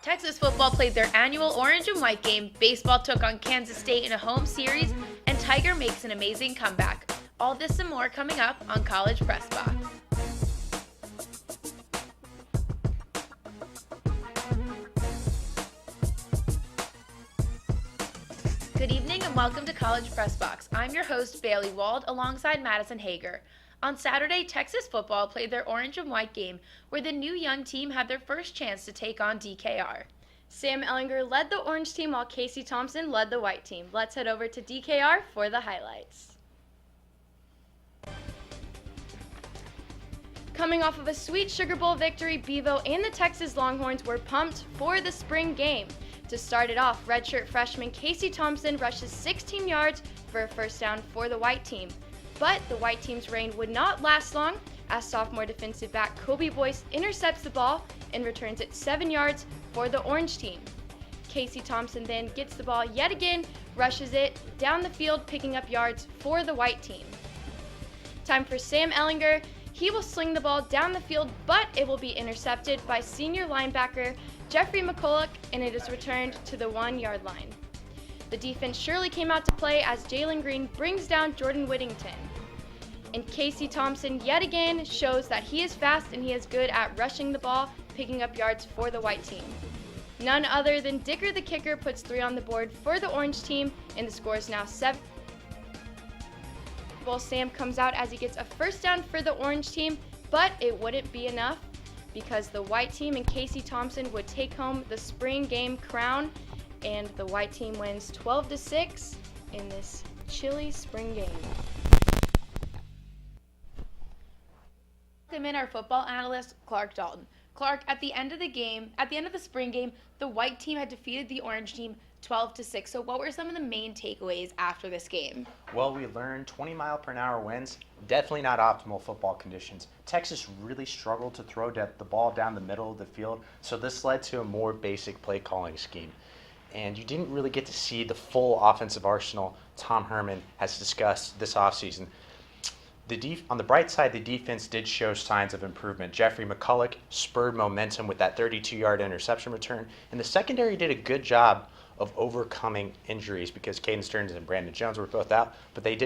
Texas football played their annual orange and white game, baseball took on Kansas State in a home series, and Tiger makes an amazing comeback. All this and more coming up on College Press Box. Good evening and welcome to College Press Box. I'm your host, Bailey Wald, alongside Madison Hager. On Saturday, Texas football played their orange and white game, where the new young team had their first chance to take on DKR. Sam Ellinger led the orange team while Casey Thompson led the white team. Let's head over to DKR for the highlights. Coming off of a sweet Sugar Bowl victory, Bevo and the Texas Longhorns were pumped for the spring game. To start it off, redshirt freshman Casey Thompson rushes 16 yards for a first down for the white team. But the white team's reign would not last long as sophomore defensive back Kobe Boyce intercepts the ball and returns it 7 yards for the orange team. Casey Thompson then gets the ball yet again, rushes it down the field, picking up yards for the white team. Time for Sam Ellinger. He will sling the ball down the field, but it will be intercepted by senior linebacker Jeffrey McCulloch, and it is returned to the 1 yard line. The defense surely came out to play as Jalen Green brings down Jordan Whittington. And Casey Thompson yet again shows that he is fast and he is good at rushing the ball, picking up yards for the white team. None other than Dicker the kicker puts 3 on the board for the orange team, and the score is now 7. Sam comes out as he gets a first down for the orange team, but it wouldn't be enough because the white team and Casey Thompson would take home the spring game crown, and the white team wins 12-6 in this chilly spring game. Welcome in our football analyst, Clark Dalton. Clark, at the end of the spring game, the white team had defeated the orange team 12-6. So what were some of the main takeaways after this game? Well, we learned 20-mile-per-hour winds, definitely not optimal football conditions. Texas really struggled to throw the ball down the middle of the field, so this led to a more basic play calling scheme. And you didn't really get to see the full offensive arsenal Tom Herman has discussed this offseason. On the bright side, the defense did show signs of improvement. Jeffrey McCulloch spurred momentum with that 32-yard interception return, and the secondary did a good job of overcoming injuries because Caden Stearns and Brandon Jones were both out, but they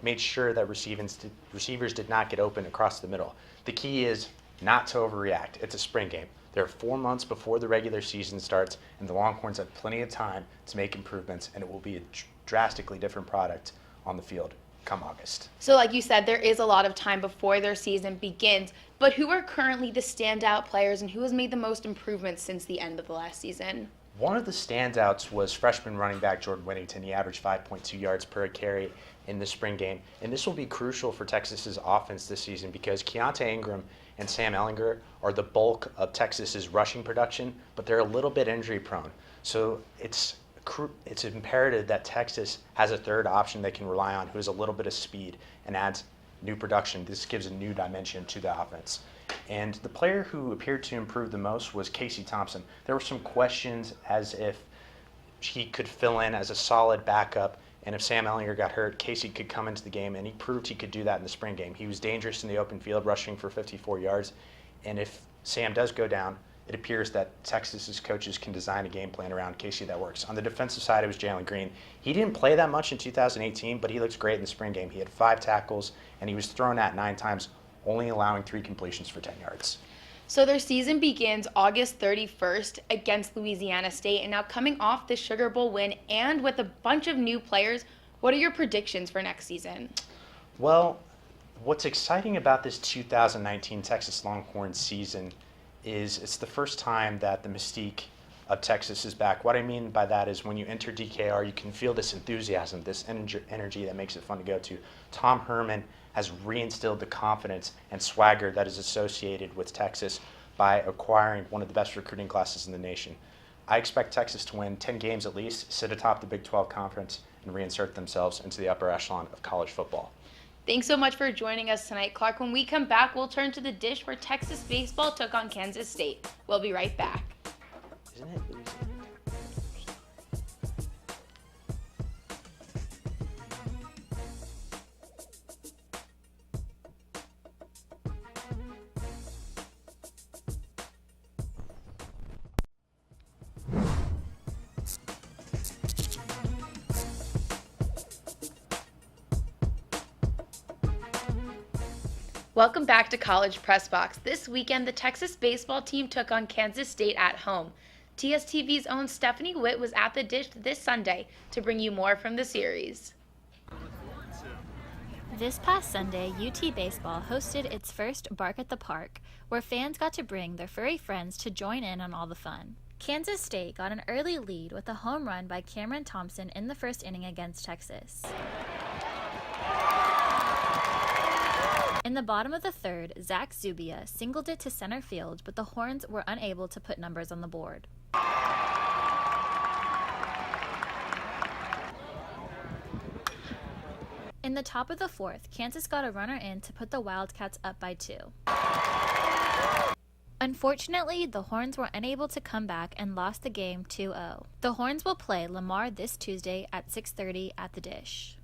made sure that receivers did not get open across the middle. The key is not to overreact. It's a spring game. There are 4 months before the regular season starts, and the Longhorns have plenty of time to make improvements, and it will be a drastically different product on the field come August. So like you said, there is a lot of time before their season begins, but who are currently the standout players and who has made the most improvements since the end of the last season? One of the standouts was freshman running back Jordan Whittington. He averaged 5.2 yards per carry in the spring game, and this will be crucial for Texas's offense this season because Keontae Ingram and Sam Ellinger are the bulk of Texas's rushing production, but they're a little bit injury prone. So it's imperative that Texas has a third option they can rely on who has a little bit of speed and adds new production. This gives a new dimension to the offense. And the player who appeared to improve the most was Casey Thompson. There were some questions as if he could fill in as a solid backup, and if Sam Ellinger got hurt, Casey could come into the game, and he proved he could do that in the spring game. He was dangerous in the open field, rushing for 54 yards, and if Sam does go down, it appears that Texas's coaches can design a game plan around Casey that works. On the defensive side, it was Jalen Green. He didn't play that much in 2018, but he looks great in the spring game. He had 5 tackles, and he was thrown at 9 times, only allowing 3 completions for 10 yards. So their season begins August 31st against Louisiana State, and now coming off the Sugar Bowl win and with a bunch of new players, what are your predictions for next season? Well, what's exciting about this 2019 Texas Longhorns season is it's the first time that the mystique of Texas is back. What I mean by that is when you enter DKR, you can feel this enthusiasm, this energy that makes it fun to go to. Tom Herman has reinstilled the confidence and swagger that is associated with Texas by acquiring one of the best recruiting classes in the nation. I expect Texas to win 10 games at least, sit atop the Big 12 Conference, and reinsert themselves into the upper echelon of college football. Thanks so much for joining us tonight, Clark. When we come back, we'll turn to the dish where Texas baseball took on Kansas State. We'll be right back. Isn't it Louisiana? Welcome back to College Press Box. This weekend, the Texas baseball team took on Kansas State at home. TSTV's own Stephanie Witt was at the dish this Sunday to bring you more from the series. This past Sunday, UT Baseball hosted its first Bark at the Park, where fans got to bring their furry friends to join in on all the fun. Kansas State got an early lead with a home run by Cameron Thompson in the first inning against Texas. In the bottom of the third, Zach Zubia singled it to center field, but the Horns were unable to put numbers on the board. In the top of the fourth, Kansas got a runner in to put the Wildcats up by 2. Unfortunately, the Horns were unable to come back and lost the game 2-0. The Horns will play Lamar this Tuesday at 6:30 at the Dish.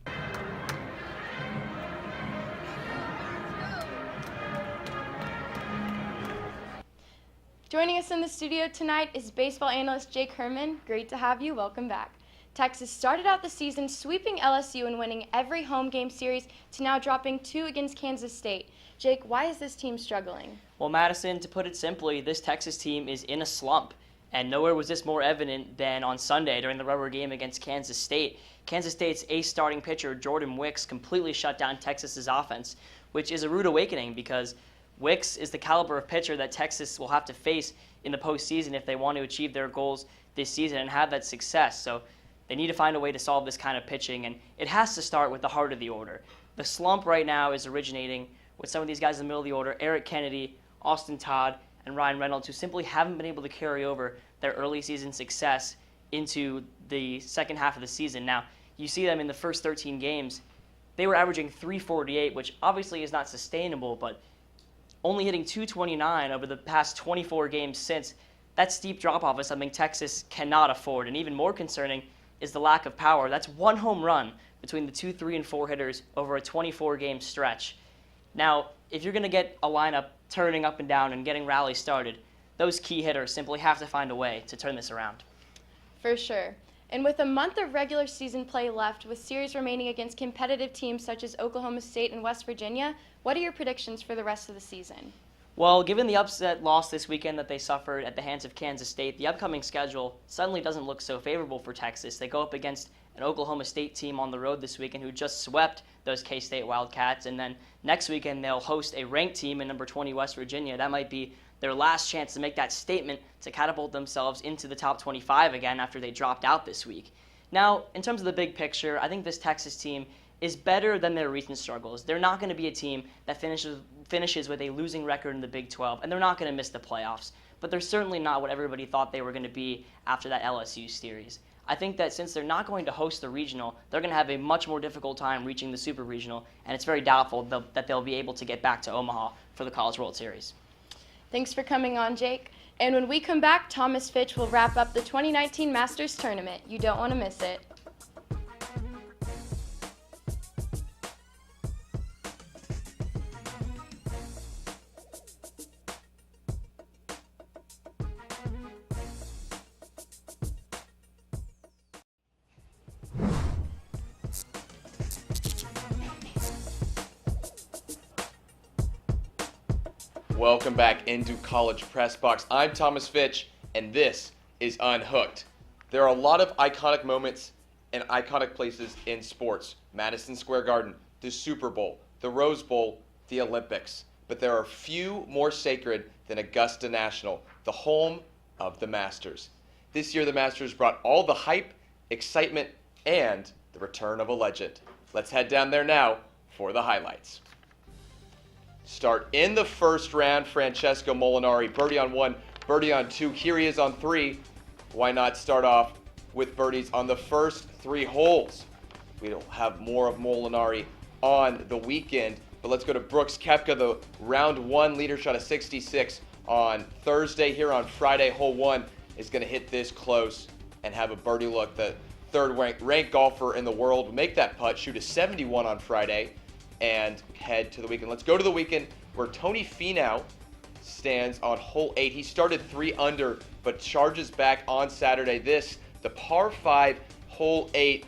Joining us in the studio tonight is baseball analyst Jake Herman. Great to have you. Welcome back. Texas started out the season sweeping LSU and winning every home game series to now dropping 2 against Kansas State. Jake, why is this team struggling? Well, Madison, to put it simply, this Texas team is in a slump. And nowhere was this more evident than on Sunday during the rubber game against Kansas State. Kansas State's ace starting pitcher, Jordan Wicks, completely shut down Texas's offense, which is a rude awakening because Wicks is the caliber of pitcher that Texas will have to face in the postseason if they want to achieve their goals this season and have that success. So they need to find a way to solve this kind of pitching, and it has to start with the heart of the order. The slump right now is originating with some of these guys in the middle of the order, Eric Kennedy, Austin Todd, and Ryan Reynolds, who simply haven't been able to carry over their early season success into the second half of the season. Now, you see them in the first 13 games. They were averaging .348, which obviously is not sustainable, but only hitting .229 over the past 24 games since. That steep drop-off is something Texas cannot afford, and even more concerning is the lack of power. That's 1 home run between the 2, 3, and 4 hitters over a 24-game stretch. Now, if you're going to get a lineup turning up and down and getting rallies started, those key hitters simply have to find a way to turn this around. For sure. And with a month of regular season play left, with series remaining against competitive teams such as Oklahoma State and West Virginia, what are your predictions for the rest of the season? Well, given the upset loss this weekend that they suffered at the hands of Kansas State, the upcoming schedule suddenly doesn't look so favorable for Texas. They go up against an Oklahoma State team on the road this weekend who just swept those K-State Wildcats, and then next weekend they'll host a ranked team in number 20 West Virginia. That might be their last chance to make that statement to catapult themselves into the top 25 again after they dropped out this week. Now, in terms of the big picture, I think this Texas team is better than their recent struggles. They're not going to be a team that finishes with a losing record in the Big 12, and they're not going to miss the playoffs. But they're certainly not what everybody thought they were going to be after that LSU series. I think that since they're not going to host the regional, they're going to have a much more difficult time reaching the super regional, and it's very doubtful that they'll be able to get back to Omaha for the College World Series. Thanks for coming on, Jake. And when we come back, Thomas Fitch will wrap up the 2019 Masters Tournament. You don't want to miss it. Welcome back into College Press Box. I'm Thomas Fitch, and this is Unhooked. There are a lot of iconic moments and iconic places in sports. Madison Square Garden, the Super Bowl, the Rose Bowl, the Olympics. But there are few more sacred than Augusta National, the home of the Masters. This year, the Masters brought all the hype, excitement, and the return of a legend. Let's head down there now for the highlights. Start in the first round, Francesco Molinari, birdie on 1, birdie on 2. Here he is on 3. Why not start off with birdies on the first 3 holes? We'll have more of Molinari on the weekend, but let's go to Brooks Koepka, the round 1 leader, shot a 66 on Thursday. Here on Friday, hole 1 is going to hit this close and have a birdie look. The third ranked golfer in the world will make that putt, shoot a 71 on Friday, and head to the weekend. Let's go to the weekend where Tony Finau stands on hole 8. He started 3 under, but charges back on Saturday. This, the par 5, hole 8,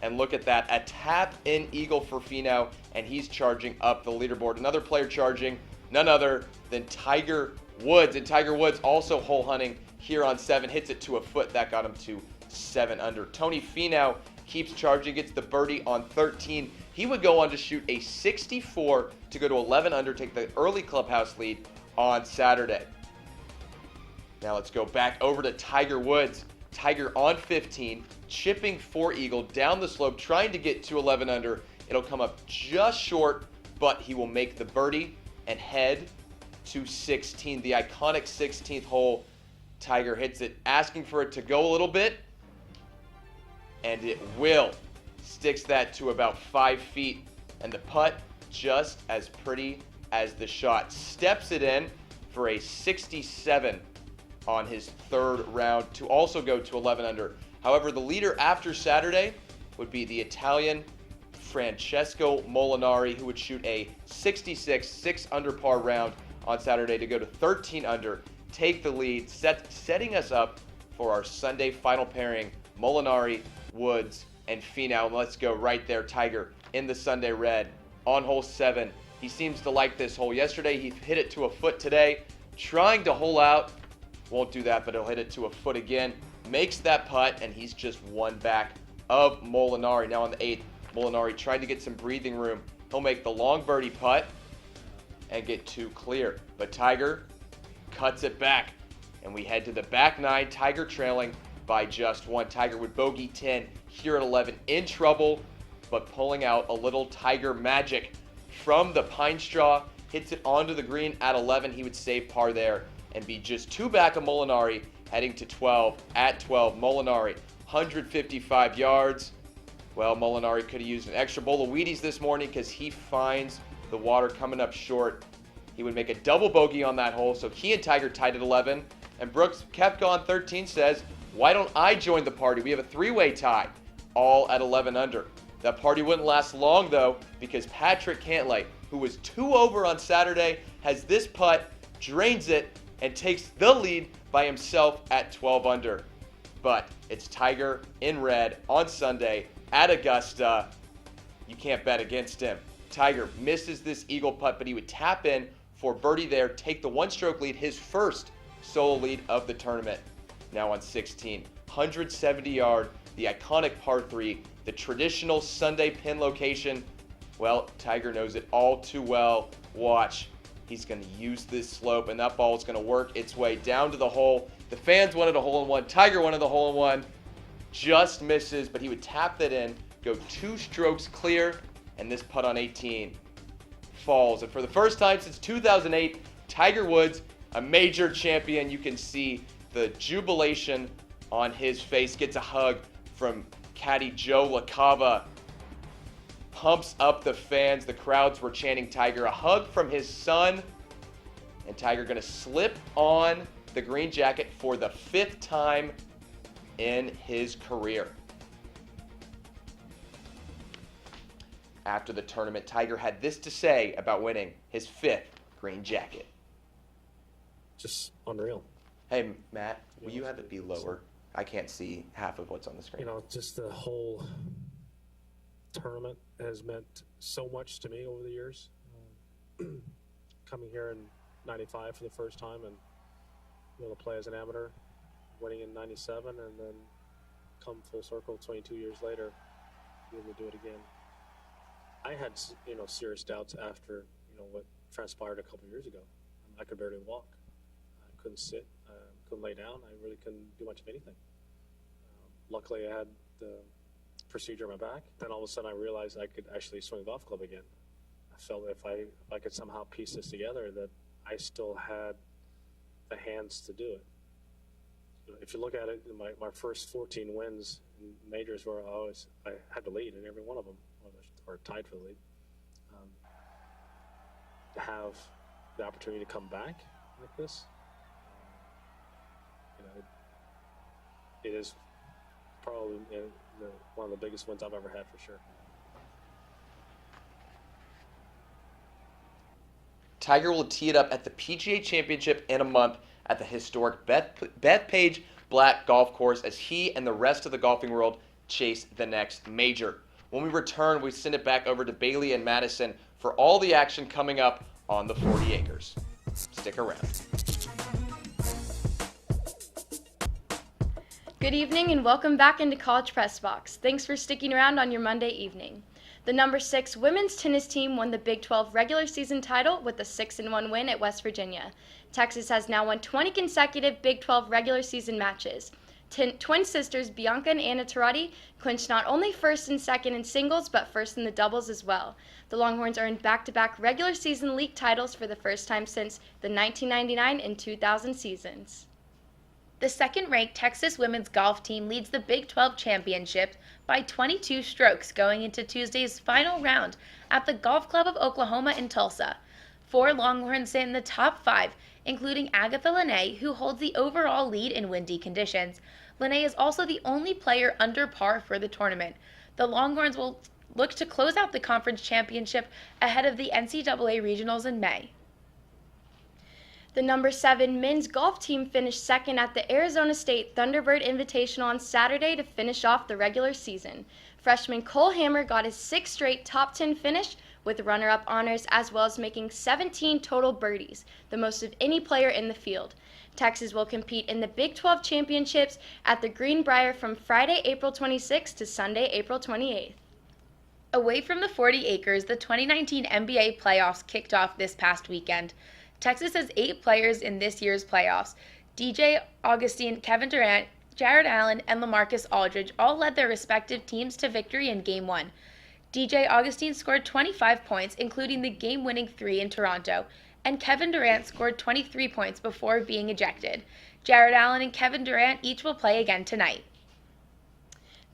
and look at that, a tap-in eagle for Finau and he's charging up the leaderboard. Another player charging, none other than Tiger Woods. And Tiger Woods also hole hunting here on 7, hits it to a foot. That got him to 7 under. Tony Finau keeps charging, gets the birdie on 13. He would go on to shoot a 64 to go to 11 under, take the early clubhouse lead on Saturday. Now let's go back over to Tiger Woods. Tiger on 15, chipping for eagle down the slope, trying to get to 11 under. It'll come up just short, but he will make the birdie and head to 16. The iconic 16th hole. Tiger hits it, asking for it to go a little bit, and it will. Sticks that to about 5 feet, and the putt just as pretty as the shot. Steps it in for a 67 on his 3rd round to also go to 11 under. However, the leader after Saturday would be the Italian Francesco Molinari, who would shoot a 66, 6 under par round on Saturday to go to 13 under, take the lead, setting us up for our Sunday final pairing, Molinari, Woods, and Finau. Let's go right there. Tiger in the Sunday red on hole 7. He seems to like this hole. Yesterday, he hit it to a foot. Today, trying to hole out. Won't do that, but he'll hit it to a foot again. Makes that putt, and he's just one back of Molinari. Now on the 8th, Molinari tried to get some breathing room. He'll make the long birdie putt and get 2 clear. But Tiger cuts it back, and we head to the back 9. Tiger trailing by just 1. Tiger would bogey 10 here at 11. In trouble, but pulling out a little Tiger magic from the pine straw. Hits it onto the green at 11. He would save par there and be just 2 back of Molinari, heading to 12 at 12. Molinari, 155 yards. Well, Molinari could have used an extra bowl of Wheaties this morning because he finds the water coming up short. He would make a double bogey on that hole, so he and Tiger tied at 11. And Brooks Koepka on 13 says, why don't I join the party? We have a 3-way tie, all at 11 under. That party wouldn't last long, though, because Patrick Cantlay, who was 2 over on Saturday, has this putt, drains it, and takes the lead by himself at 12 under. But it's Tiger in red on Sunday at Augusta. You can't bet against him. Tiger misses this eagle putt, but he would tap in for birdie there, take the 1-stroke lead, his first solo lead of the tournament. Now on 16, 170-yard, the iconic par 3, the traditional Sunday pin location. Well, Tiger knows it all too well. Watch. He's going to use this slope, and that ball is going to work its way down to the hole. The fans wanted a hole-in-one. Tiger wanted the hole-in-one. Just misses, but he would tap that in, go 2 strokes clear, and this putt on 18 falls. And for the first time since 2008, Tiger Woods, a major champion. You can see the jubilation on his face. Gets a hug from caddy Joe LaCava. Pumps up the fans. The crowds were chanting Tiger. A hug from his son. And Tiger going to slip on the green jacket for the 5th time in his career. After the tournament, Tiger had this to say about winning his 5th green jacket. Just unreal. Hey, Matt, will you have it be lower? I can't see half of what's on the screen. You know, just the whole tournament has meant so much to me over the years. Coming here in 95 for the first time and to play as an amateur, winning in 97, and then come full circle 22 years later, be able to do it again. I had, serious doubts after, what transpired a couple years ago. I could barely walk. I couldn't sit. Couldn't lay down. I really couldn't do much of anything. Luckily, I had the procedure on my back. Then all of a sudden, I realized I could actually swing a golf club again. I felt if I could somehow piece this together, that I still had the hands to do it. If you look at it, my first 14 wins in majors where I had to lead in every one of them, or tied for the lead. To have the opportunity to come back like this, it is probably one of the biggest wins I've ever had for sure. Tiger will tee it up at the PGA Championship in a month at the historic Bethpage Black Golf Course as he and the rest of the golfing world chase the next major. When we return, we send it back over to Bailey and Madison for all the action coming up on the 40 acres. Stick around. Good evening and welcome back into College Press Box. Thanks for sticking around on your Monday evening. The number 6 women's tennis team won the Big 12 regular season title with a 6-1 win at West Virginia. Texas has now won 20 consecutive Big 12 regular season matches. Twin sisters Bianca and Anna Tarati clinched not only first and second in singles, but first in the doubles as well. The Longhorns earned back-to-back regular season league titles for the first time since the 1999 and 2000 seasons. The second-ranked Texas women's golf team leads the Big 12 championship by 22 strokes going into Tuesday's final round at the Golf Club of Oklahoma in Tulsa. 4 Longhorns sit in the top 5, including Agatha Lene, who holds the overall lead in windy conditions. Lene is also the only player under par for the tournament. The Longhorns will look to close out the conference championship ahead of the NCAA regionals in May. The number 7 men's golf team finished second at the Arizona State Thunderbird Invitational on Saturday to finish off the regular season. Freshman Cole Hammer got his 6th straight top 10 finish with runner-up honors, as well as making 17 total birdies, the most of any player in the field. Texas will compete in the Big 12 championships at the Greenbrier from Friday, April 26th to Sunday, April 28th. Away from the 40 acres, the 2019 NBA playoffs kicked off this past weekend. Texas has 8 players in this year's playoffs. DJ Augustine, Kevin Durant, Jared Allen, and LaMarcus Aldridge all led their respective teams to victory in Game 1. DJ Augustine scored 25 points, including the game-winning 3 in Toronto, and Kevin Durant scored 23 points before being ejected. Jared Allen and Kevin Durant each will play again tonight.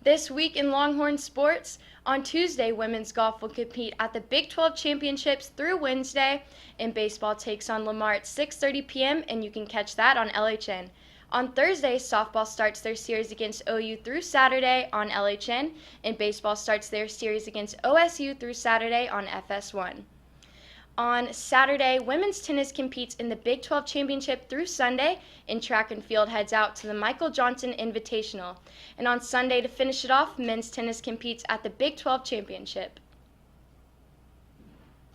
This week in Longhorn sports, on Tuesday, women's golf will compete at the Big 12 championships through Wednesday, and baseball takes on Lamar at 6:30 p.m., and you can catch that on LHN. On Thursday, softball starts their series against OU through Saturday on LHN, and baseball starts their series against OSU through Saturday on FS1. On Saturday, women's tennis competes in the Big 12 Championship through Sunday, and track and field heads out to the Michael Johnson Invitational. And on Sunday, to finish it off, men's tennis competes at the Big 12 Championship.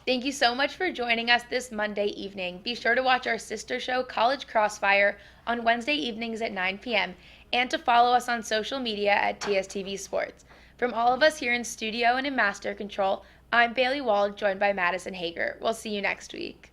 Thank you so much for joining us this Monday evening. Be sure to watch our sister show, College Crossfire, on Wednesday evenings at 9 p.m. and to follow us on social media at TSTV Sports. From all of us here in studio and in Master Control, I'm Bailey Wald, joined by Madison Hager. We'll see you next week.